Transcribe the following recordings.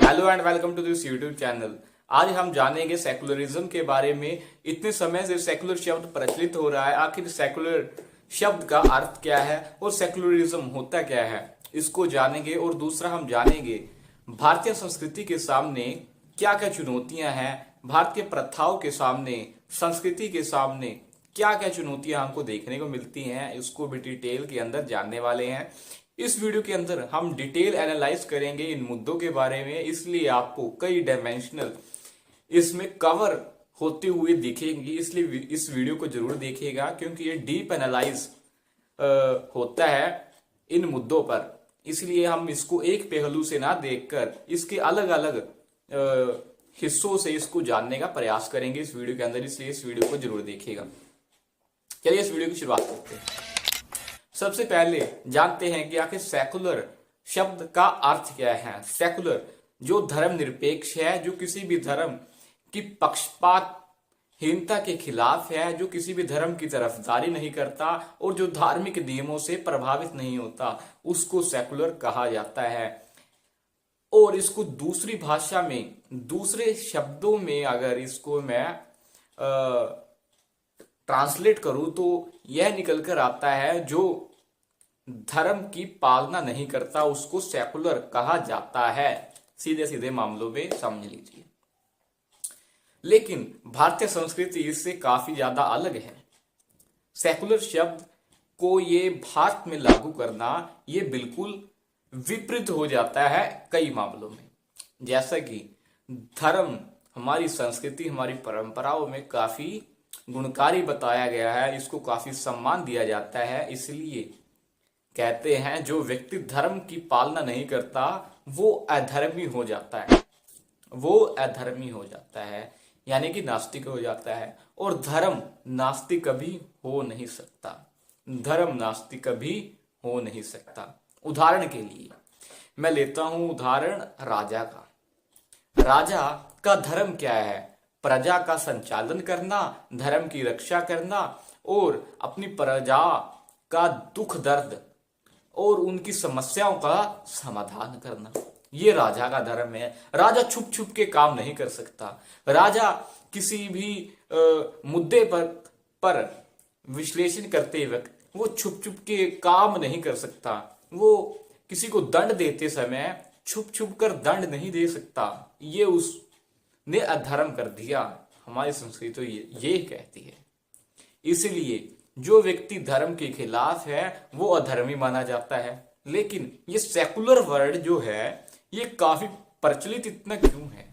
Hello and welcome to this YouTube channel. आज हम जानेंगे सेकुलरिज्म के बारे में। इतने समय से सेकुलर शब्द प्रचलित हो रहा है, आखिर सेकुलर शब्द का अर्थ क्या है और सेकुलरिज्म होता क्या है, इसको जानेंगे। और दूसरा हम जानेंगे भारतीय संस्कृति के सामने क्या क्या चुनौतियां हैं, भारतीय प्रथाओं के सामने, संस्कृति के सामने क्या क्या चुनौतियां हमको देखने को मिलती हैं, इसको भी डिटेल के अंदर जानने वाले हैं। इस वीडियो के अंदर हम डिटेल एनालाइज करेंगे इन मुद्दों के बारे में, इसलिए आपको कई डायमेंशनल इसमें कवर होते हुए दिखेंगी। इसलिए इस वीडियो को जरूर देखिएगा, क्योंकि ये डीप एनालाइज होता है इन मुद्दों पर। इसलिए हम इसको एक पहलू से ना देखकर इसके अलग अलग हिस्सों से इसको जानने का प्रयास करेंगे इस वीडियो के अंदर, इसलिए इस वीडियो को जरूर देखिएगा। चलिए इस वीडियो की शुरुआत करते हैं। सबसे पहले जानते हैं कि आखिर सेकुलर शब्द का अर्थ क्या है। सेकुलर जो धर्मनिरपेक्ष है, जो किसी भी धर्म की पक्षपातहीनता के खिलाफ है, जो किसी भी धर्म की तरफदारी नहीं करता और जो धार्मिक नियमों से प्रभावित नहीं होता, उसको सेकुलर कहा जाता है। और इसको दूसरी भाषा में, दूसरे शब्दों में अगर इसको मैं ट्रांसलेट करूं तो यह निकल कर आता है जो धर्म की पालना नहीं करता उसको सेकुलर कहा जाता है। सीधे सीधे मामलों में समझ लीजिए। लेकिन भारतीय संस्कृति इससे काफी ज्यादा अलग है। सेकुलर शब्द को ये भारत में लागू करना ये बिल्कुल विपरीत हो जाता है कई मामलों में। जैसा कि धर्म हमारी संस्कृति, हमारी परंपराओं में काफी गुणकारी बताया गया है, इसको काफी सम्मान दिया जाता है। इसलिए कहते हैं जो व्यक्ति धर्म की पालना नहीं करता वो अधर्मी हो जाता है, वो अधर्मी हो जाता है, यानी कि नास्तिक हो जाता है। और धर्म नास्तिक कभी हो नहीं सकता, धर्म नास्तिक कभी हो नहीं सकता। उदाहरण के लिए मैं लेता हूं उदाहरण राजा का। राजा का धर्म क्या है? प्रजा का संचालन करना, धर्म की रक्षा करना और अपनी प्रजा का दुख दर्द और उनकी समस्याओं का समाधान करना, ये राजा का धर्म है। राजा छुप छुप के काम नहीं कर सकता। राजा किसी भी मुद्दे पर विश्लेषण करते वक्त वो छुप छुप के काम नहीं कर सकता। वो किसी को दंड देते समय छुप छुप कर दंड नहीं दे सकता। ये उसने अधर्म कर दिया। हमारी संस्कृति तो ये कहती है। इसलिए जो व्यक्ति धर्म के खिलाफ है वो अधर्मी माना जाता है। लेकिन ये सेकुलर वर्ड जो है ये काफी प्रचलित इतना क्यों है?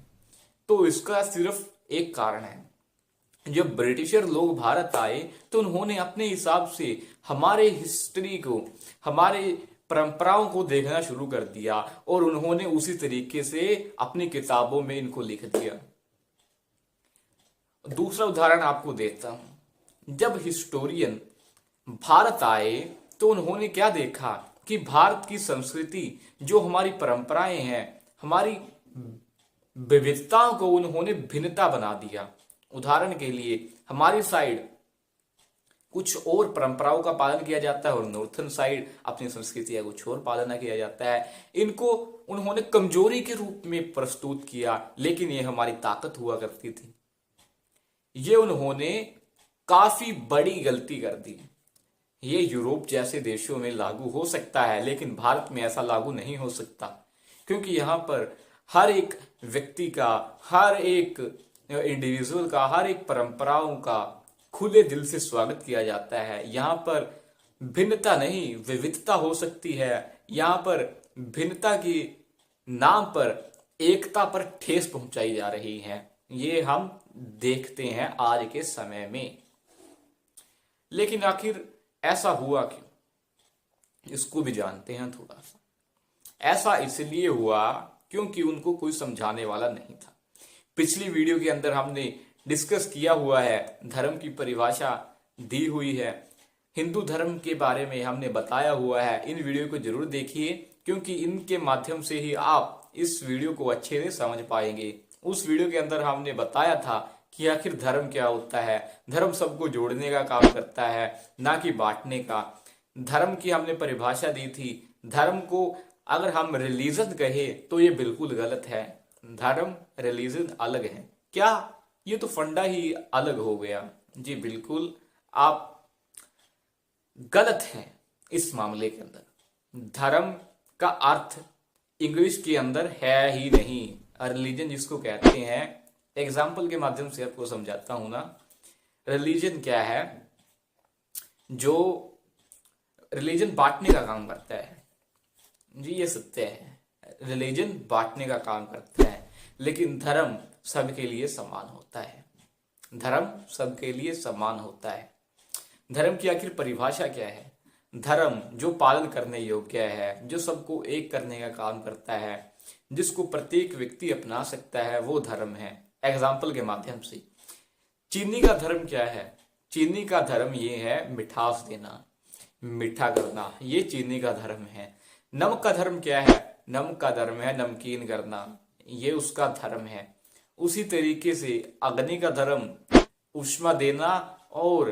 तो इसका सिर्फ एक कारण है। जब ब्रिटिशर लोग भारत आए तो उन्होंने अपने हिसाब से हमारे हिस्ट्री को, हमारे परंपराओं को देखना शुरू कर दिया और उन्होंने उसी तरीके से अपनी किताबों में इनको लिख दिया। दूसरा उदाहरण आपको देता हूं। जब हिस्टोरियन भारत आए तो उन्होंने क्या देखा कि भारत की संस्कृति, जो हमारी परंपराएं हैं, हमारी विविधताओं को उन्होंने भिन्नता बना दिया। उदाहरण के लिए हमारी साइड कुछ और परंपराओं का पालन किया जाता है और नॉर्थन साइड अपनी संस्कृति का कुछ और पालन किया जाता है। इनको उन्होंने कमजोरी के रूप में प्रस्तुत किया, लेकिन ये हमारी ताकत हुआ करती थी। ये उन्होंने काफी बड़ी गलती कर दी। ये यूरोप जैसे देशों में लागू हो सकता है, लेकिन भारत में ऐसा लागू नहीं हो सकता, क्योंकि यहाँ पर हर एक व्यक्ति का, हर एक इंडिविजुअल का, हर एक परंपराओं का खुले दिल से स्वागत किया जाता है। यहाँ पर भिन्नता नहीं, विविधता हो सकती है। यहाँ पर भिन्नता के नाम पर एकता पर ठेस पहुंचाई जा रही है। ये हम देखते हैं आज के समय में। लेकिन आखिर ऐसा हुआ क्यों, इसको भी जानते हैं थोड़ा सा। ऐसा इसलिए हुआ क्योंकि उनको कोई समझाने वाला नहीं था। पिछली वीडियो के अंदर हमने डिस्कस किया हुआ है, धर्म की परिभाषा दी हुई है, हिंदू धर्म के बारे में हमने बताया हुआ है। इन वीडियो को जरूर देखिए, क्योंकि इनके माध्यम से ही आप इस वीडियो को अच्छे से समझ पाएंगे। उस वीडियो के अंदर हमने बताया था कि आखिर धर्म क्या होता है। धर्म सबको जोड़ने का काम करता है, ना कि बांटने का। धर्म की हमने परिभाषा दी थी। धर्म को अगर हम रिलीजन कहे तो ये बिल्कुल गलत है। धर्म रिलीजन अलग है क्या? ये तो फंडा ही अलग हो गया। जी बिल्कुल, आप गलत हैं इस मामले के अंदर। धर्म का अर्थ इंग्लिश के अंदर है ही नहीं। रिलीजन जिसको कहते हैं, एग्जाम्पल के माध्यम से आपको समझाता हूं ना। रिलीजन क्या है? जो रिलीजन बांटने का काम करता है। जी ये सत्य है, रिलीजन बांटने का काम करता है, लेकिन धर्म सबके लिए समान होता है। धर्म सबके लिए समान होता है। धर्म की आखिर परिभाषा क्या है? धर्म जो पालन करने योग्य है, जो सबको एक करने का काम करता है, जिसको प्रत्येक व्यक्ति अपना सकता है, वो धर्म है। एग्जाम्पल के माध्यम से, चीनी का धर्म क्या है? चीनी का धर्म ये है मिठास देना, मीठा करना, ये चीनी का धर्म है। नमक का धर्म क्या है? नमक का धर्म है नमकीन करना, ये उसका धर्म है। उसी तरीके से अग्नि का धर्म ऊष्मा देना और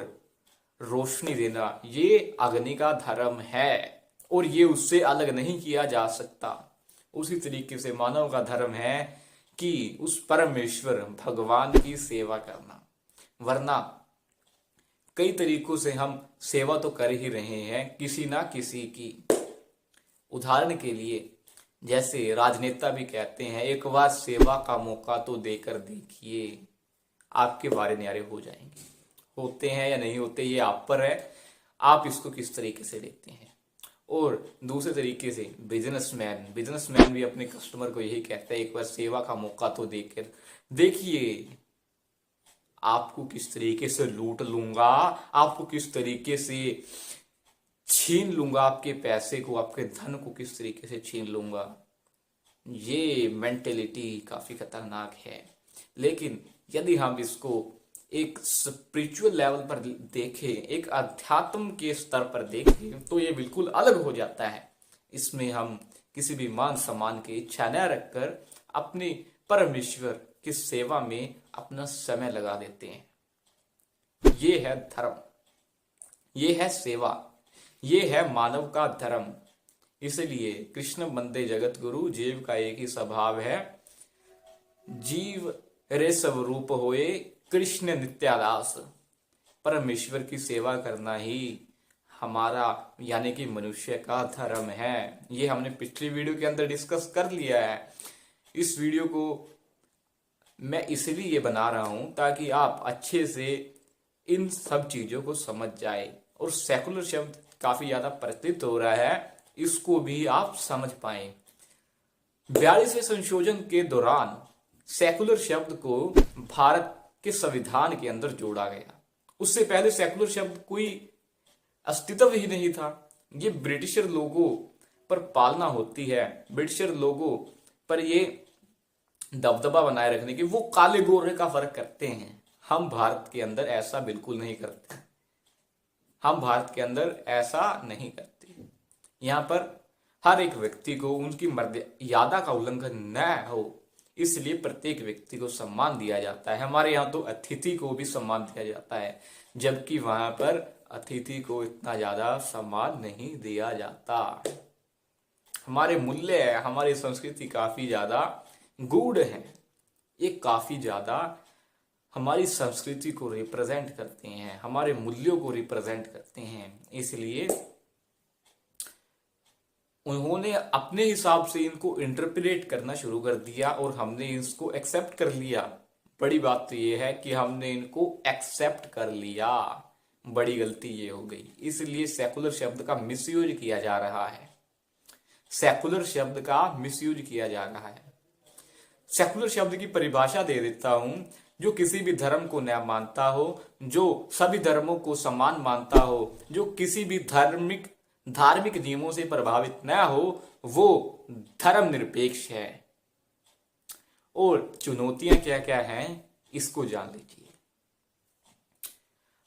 रोशनी देना, ये अग्नि का धर्म है और ये उससे अलग नहीं किया जा सकता। उसी तरीके से मानव का धर्म है कि उस परमेश्वर भगवान की सेवा करना। वरना कई तरीकों से हम सेवा तो कर ही रहे हैं किसी ना किसी की। उदाहरण के लिए, जैसे राजनेता भी कहते हैं, एक बार सेवा का मौका तो देकर देखिए, आपके बारे न्यारे हो जाएंगे। होते हैं या नहीं होते ये आप पर है, आप इसको किस तरीके से लेते हैं। और दूसरे तरीके से बिजनेसमैन भी अपने कस्टमर को यही कहता है, एक बार सेवा का मौका तो देकर देखिए, आपको किस तरीके से लूट लूंगा, आपको किस तरीके से छीन लूंगा, आपके पैसे को, आपके धन को किस तरीके से छीन लूंगा। ये मेंटेलिटी काफी खतरनाक है। लेकिन यदि हम इसको एक स्पिरिचुअल लेवल पर देखें, एक अध्यात्म के स्तर पर देखें, तो ये बिल्कुल अलग हो जाता है। इसमें हम किसी भी मान सम्मान की इच्छा न रखकर अपने परमेश्वर की सेवा में अपना समय लगा देते हैं। ये है धर्म, ये है सेवा, ये है मानव का धर्म। इसलिए कृष्ण बंदे जगत गुरु, जीव का एक ही स्वभाव है, जीव रे सब रूप होए कृष्ण नित्यादास। परमेश्वर की सेवा करना ही हमारा यानी कि मनुष्य का धर्म है। ये हमने पिछली वीडियो के अंदर डिस्कस कर लिया है। इस वीडियो को मैं इसलिए बना रहा हूं ताकि आप अच्छे से इन सब चीजों को समझ जाए। और सेकुलर शब्द काफी ज्यादा प्रचलित हो रहा है, इसको भी आप समझ पाए। 42वें संशोधन के दौरान सेकुलर शब्द को भारत के संविधान के अंदर जोड़ा गया। उससे पहले सेकुलर शब्द कोई अस्तित्व ही नहीं था। ये ब्रिटिशर लोगों पर पालना होती है, ब्रिटिशर लोगों पर ये दबदबा बनाए रखने की, वो काले गोरे का फर्क करते हैं। हम भारत के अंदर ऐसा बिल्कुल नहीं करते। हम भारत के अंदर ऐसा नहीं करते। यहाँ पर हर एक व्यक्ति को उनकी मर्यादा का उल्लंघन न हो, इसलिए प्रत्येक व्यक्ति को सम्मान दिया जाता है। हमारे यहाँ तो अतिथि को भी सम्मान दिया जाता है, जबकि वहां पर अतिथि को इतना ज्यादा सम्मान नहीं दिया जाता। हमारे मूल्य है, हमारी संस्कृति काफी ज्यादा गूढ़ है। ये काफी ज्यादा हमारी संस्कृति को रिप्रेजेंट करते हैं, हमारे मूल्यों को रिप्रेजेंट करते हैं। इसलिए उन्होंने अपने हिसाब से इनको इंटरप्रेट करना शुरू कर दिया और हमने इसको एक्सेप्ट कर लिया। बड़ी बात तो ये है कि हमने इनको एक्सेप्ट कर लिया, बड़ी गलती ये हो गई। इसलिए सेकुलर शब्द का मिसयूज किया जा रहा है, सेकुलर शब्द का मिसयूज किया जा रहा है। सेकुलर शब्द की परिभाषा दे देता हूं, जो किसी भी धर्म को न मानता हो, जो सभी धर्मों को समान मानता हो, जो किसी भी धार्मिक नियमों से प्रभावित न हो, वो धर्मनिरपेक्ष है। और चुनौतियां क्या क्या हैं इसको जान लीजिए।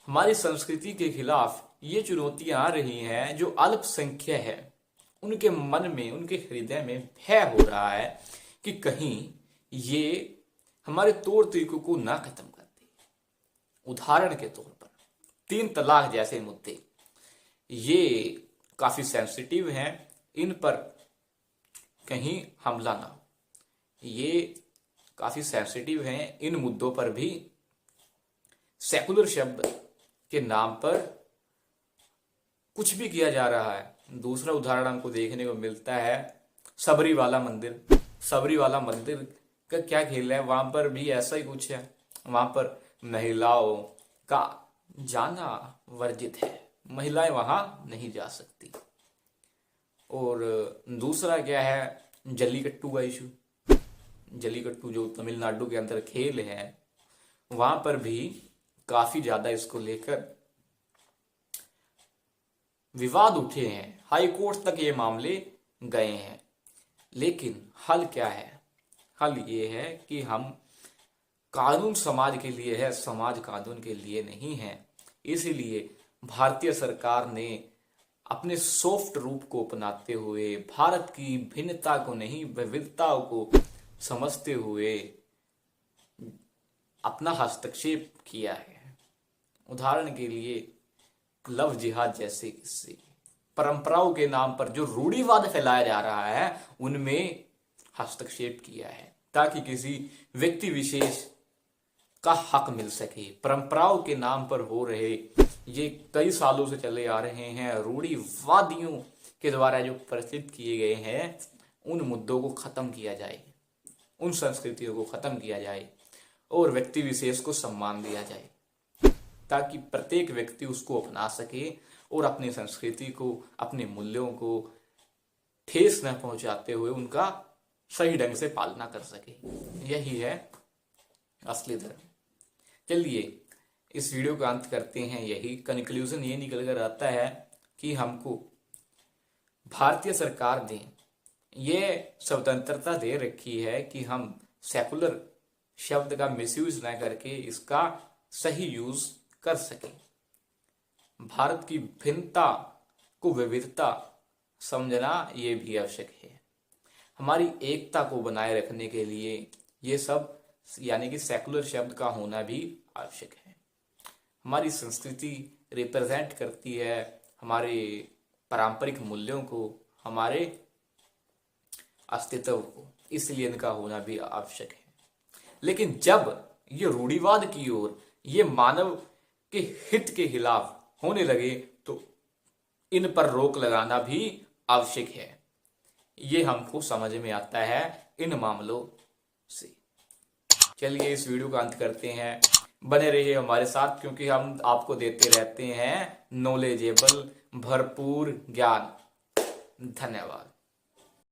हमारी संस्कृति के खिलाफ ये चुनौतियां आ रही हैं, जो अल्पसंख्यक है उनके मन में, उनके हृदय में भय हो रहा है कि कहीं ये हमारे तौर तरीकों को ना खत्म कर दे। उदाहरण के तौर पर 3 तलाक जैसे मुद्दे, ये काफी सेंसिटिव हैं, इन पर कहीं हमला ना हो। ये काफी सेंसिटिव हैं। इन मुद्दों पर भी सेकुलर शब्द के नाम पर कुछ भी किया जा रहा है। दूसरा उदाहरण हमको देखने को मिलता है सबरी वाला मंदिर। सबरी वाला मंदिर का क्या खेल है, वहां पर भी ऐसा ही कुछ है। वहां पर महिलाओं का जाना वर्जित है, महिलाएं वहां नहीं जा सकती। और दूसरा क्या है, जल्लीकट्टू का इशू। जल्लीकट्टू जो तमिलनाडु के अंदर खेल है, वहां पर भी काफी ज्यादा इसको लेकर विवाद उठे हैं, हाई कोर्ट तक ये मामले गए हैं। लेकिन हल क्या है? हल ये है कि हम कानून समाज के लिए है, समाज कानून के लिए नहीं है। इसीलिए भारतीय सरकार ने अपने सॉफ्ट रूप को अपनाते हुए, भारत की भिन्नता को नहीं विविधताओं को समझते हुए अपना हस्तक्षेप किया है। उदाहरण के लिए लव जिहाद जैसे किस्से, परंपराओं के नाम पर जो रूढ़िवाद फैलाया जा रहा है, उनमें हस्तक्षेप किया है ताकि किसी व्यक्ति विशेष का हक मिल सके। परंपराओं के नाम पर हो रहे ये कई सालों से चले आ रहे हैं रूढ़िवादियों के द्वारा जो प्रचलित किए गए हैं, उन मुद्दों को खत्म किया जाए, उन संस्कृतियों को खत्म किया जाए और व्यक्ति विशेष को सम्मान दिया जाए ताकि प्रत्येक व्यक्ति उसको अपना सके और अपनी संस्कृति को, अपने मूल्यों को ठेस न पहुंचाते हुए उनका सही ढंग से पालना कर सके। यही है असली धर्म। चलिए इस वीडियो का अंत करते हैं। यही कंक्लूजन ये निकल कर आता है कि हमको भारतीय सरकार ने ये स्वतंत्रता दे रखी है कि हम सेकुलर शब्द का मिसयूज न करके इसका सही यूज कर सकें। भारत की भिन्नता को विविधता समझना ये भी आवश्यक है। हमारी एकता को बनाए रखने के लिए ये सब यानी कि सेकुलर शब्द का होना भी आवश्यक है। हमारी संस्कृति रिप्रेजेंट करती है हमारे पारंपरिक मूल्यों को, हमारे अस्तित्व को, इसलिए इनका होना भी आवश्यक है। लेकिन जब ये रूढ़िवाद की ओर, ये मानव के हित के खिलाफ होने लगे तो इन पर रोक लगाना भी आवश्यक है। ये हमको समझ में आता है इन मामलों से। चलिए इस वीडियो का अंत करते हैं। बने रहिए हमारे साथ क्योंकि हम आपको देते रहते हैं नॉलेजेबल भरपूर ज्ञान। धन्यवाद।